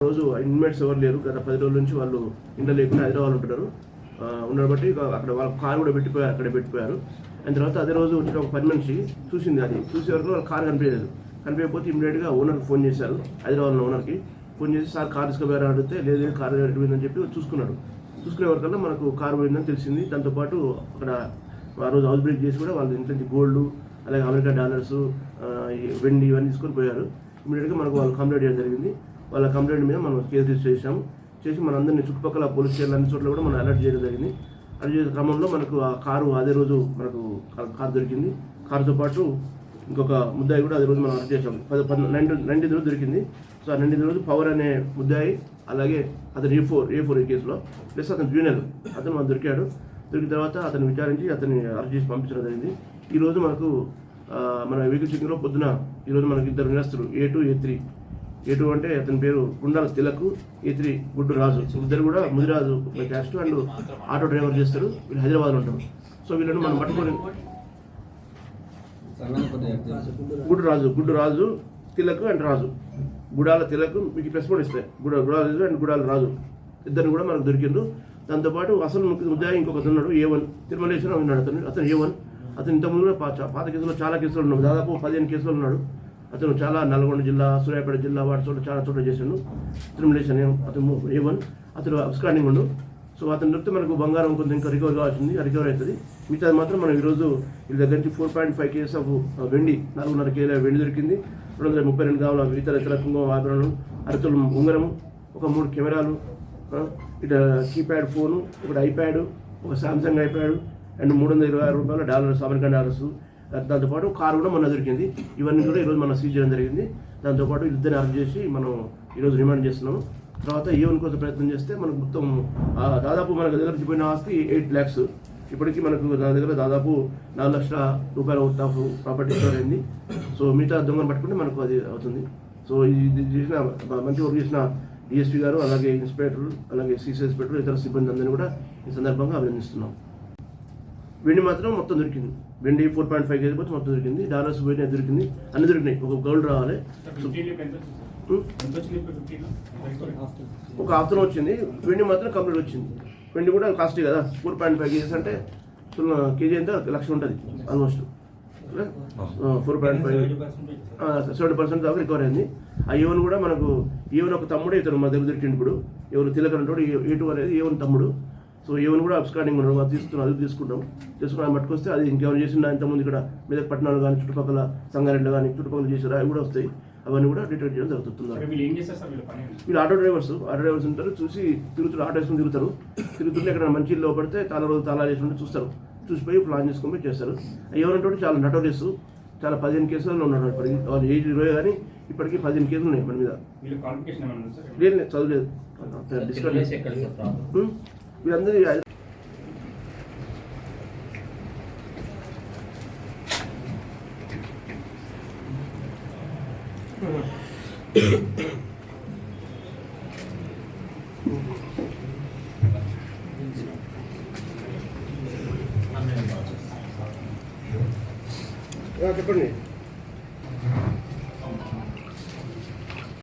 రోజు ఇన్మేట్స్ ఎవరు లేరు. గత 10 రోజుల నుంచి వాళ్ళు ఇంట్లో లేకుండా హైదరాబాద్ ఉంటున్నారు. ఉండడం బట్టి అక్కడ వాళ్ళ కారు కూడా అక్కడే పెట్టిపోయారు. అండ్ తర్వాత అదే రోజు వచ్చిన ఒక పని మనిషి చూసింది. అది చూసే వరకు వాళ్ళ కారు కనిపించకపోతే ఇమీడియట్గా ఓనర్కి ఫోన్ చేశారు. హైదరాబాద్లో ఓనర్కి ఫోన్ చేసి సార్ కారు తీసుకుపోయారని అడిగితే లేదు కారు పోయిందని చెప్పి చూసుకునే వరకల్లా మనకు కారు పోయిందని తెలిసింది. దాంతోపాటు అక్కడ ఆ రోజు హౌస్ బ్రేక్ చేసి కూడా వాళ్ళ ఇంట్లో నుంచి గోల్డ్, అలాగే అమెరికా డాలర్స్, వెండి ఇవన్నీ తీసుకొని పోయారు. ఇమీడియట్గా మనకు వాళ్ళు కంప్లైంట్ చేయడం జరిగింది. వాళ్ళ కంప్లైంట్ మీద మనం కేసు రిజిస్టర్ చేసి మనందరినీ చుట్టుపక్కల పోలీస్ స్టేషన్ అన్ని చోట్ల కూడా మనం అలర్ట్ చేయడం జరిగింది. అలర్ట్ చేసే క్రమంలో మనకు ఆ కారు అదే రోజు మనకు కారు దొరికింది. కారుతో పాటు ఇంకొక ముద్దాయి కూడా అదే రోజు మనం అరెస్ట్ చేసాం. 19 రోజు దొరికింది. సో ఆ 19 రోజు పవర్ అనే ముద్దాయి, అలాగే అతను ఏ4 కేసులో ప్లస్ అతను జూనియర్ అతను మనకు దొరికిన తర్వాత అతను విచారించి అతన్ని అరెస్ట్ చేసి పంపించడం జరిగింది. ఈరోజు మనకు మన వెహికల్ చెకింగ్లో పొద్దున ఈరోజు మనకి ఇద్దరు నిరస్తులు A2, A2 అంటే అతని పేరు గుండాల తిలక్, A3 గుడ్డు రాజు. ఇద్దరు కూడా Mudiraju caste and auto driver చేస్తారు. వీళ్ళు హైదరాబాద్లో ఉంటారు. సో వీళ్ళని మనం పట్టుకొని గుడ్డు రాజు తిలక్ అండ్ రాజు, గుడాల తిలక్ మీకు ప్రెస్ కూడా ఇస్తాయి. గుడాల అండ్ గుడాల రాజు ఇద్దరు కూడా మనకు దొరికిండ్రు. దాంతోపాటు అసలు ముద్దాయి ఇంకొక ఉన్నాడు A1 తిరుమలేశ్వరం ఉన్నాడు. అతను A1 అతను ఇంతకుముందు కూడా పాత కేసులో చాలా కేసులు ఉన్నాడు. దాదాపు 15 కేసులు ఉన్నాడు. అతను చాలా నల్గొండ జిల్లా, సూర్యాపేట జిల్లా వాటి చోట్ల చాలా చోట్ల చేశాడు. తిరుమలేశ్వరం అతను A1 అతను అబ్స్కాండింగ్ ఉండు. సో అతను దొరికితే మనకు బంగారం కొంత ఇంకా రికవర్ కావాల్సింది, రికవర్ అవుతుంది. మిగతాది మాత్రం మనం ఈరోజు వీళ్ళ దగ్గర నుంచి 4.5 కేజీస్ ఆఫ్ వెండి, 4.5 కేజీల వెండి దొరికింది. 232 గ్రాముల ఇతర కుంకుమ ఆభరణలు, అరతులు ఉంగరము, ఒక 3 కెమెరాలు, ఇట్లా కీప్యాడ్ ఫోను, ఒకటి ఐప్యాడ్, ఒక సామ్సంగ్ ఐప్యాడ్ అండ్ 326 రూపాయల డాలర్స్, అమెరికన్ డాలర్స్. దాంతోపాటు కారు కూడా మన దొరికింది. ఇవన్నీ కూడా ఈరోజు మనం సీజ్ చేయడం జరిగింది. దాంతోపాటు ఇద్దరిని అరెస్ట్ చేసి మనం ఈరోజు రిమాండ్ చేస్తున్నాము. తర్వాత A1 కోసం ప్రయత్నం చేస్తే మనకు మొత్తం దాదాపు మనకు దగ్గర పోయిన ఆస్తి 8 lakhs. ఇప్పటికీ మనకు నా దగ్గర దాదాపు 4 లక్షల రూపాయల వర్త్ ఆఫ్ ప్రాపర్టీ స్టోర్ అయింది. సో మిగతా దొంగను పట్టుకుంటే మనకు అది అవుతుంది. సో ఇది చేసిన మంచి వర్క్ చేసిన DSP గారు, అలాగే ఇన్స్పెక్టర్, అలాగే CC ఇన్స్పెక్టర్, ఇతర సిబ్బంది అందరినీ కూడా ఈ సందర్భంగా అభినందిస్తున్నాం. వెండి మాత్రం మొత్తం దొరికింది. వెండి 4.5 కేజీ మొత్తం దొరికింది. డాలర్స్ పోయినా దొరికింది, అన్ని దొరికినాయి. ఒక గోల్డ్ రావాలి, ఒక ఆఫ్టర్నూన్ వచ్చింది. వెండి మాత్రం కంప్లీట్ వచ్చింది. వెండి కూడా కాస్ట్లీ కదా, 4.5 కేజీస్ అంటే కేజీ ఎంత 1 లక్ష ఉంటుంది ఆల్మోస్ట్. 4.5 70% దాకా రికవర్ అయింది. ఆ A1 కూడా మనకు A1 ఒక తమ్ముడే ఇతను మన దగ్గర దొరికింది. ఇప్పుడు ఎవరు తిలక్ అంటాడు, A2 అనేది A1 తమ్ముడు. సో A1 కూడా అబ్స్కాండింగ్ ఉన్నాడు. అది తీసుకున్నాం పట్టుకొస్తే అది ఇంకేమైనా చేసిన ఇంతకుముందు ఇక్కడ మీద పట్టణాలు కానీ, చుట్టుపక్కల సంగారెడ్డి కానీ, చుట్టుపక్కల చేసారు, అవి కూడా వస్తాయి. అవన్నీ కూడా డిటెక్ట్ చేయడం జరుగుతున్నారు. వీళ్ళు ఆటో డ్రైవర్స్ ఉంటారు. చూసి ఆటో వేసుకుని తిరుగుతుంటే ఇక్కడ మంచి ఇల్లు పడితే తాళాలు వేసుకుంటే చూసిపోయి ప్లాన్ చేసుకొని చేస్తారు. ఎవరంటే చాలా నటోరియస్, చాలా 15 కేసులలో ఉన్నాడు. ఇప్పటికి వాళ్ళు ఏజ్ 20 కానీ ఇప్పటికీ 15 కేసులు ఉన్నాయి మన మీద. లేదు, చదువులేదు. వీళ్ళందరూ చెప్పండి.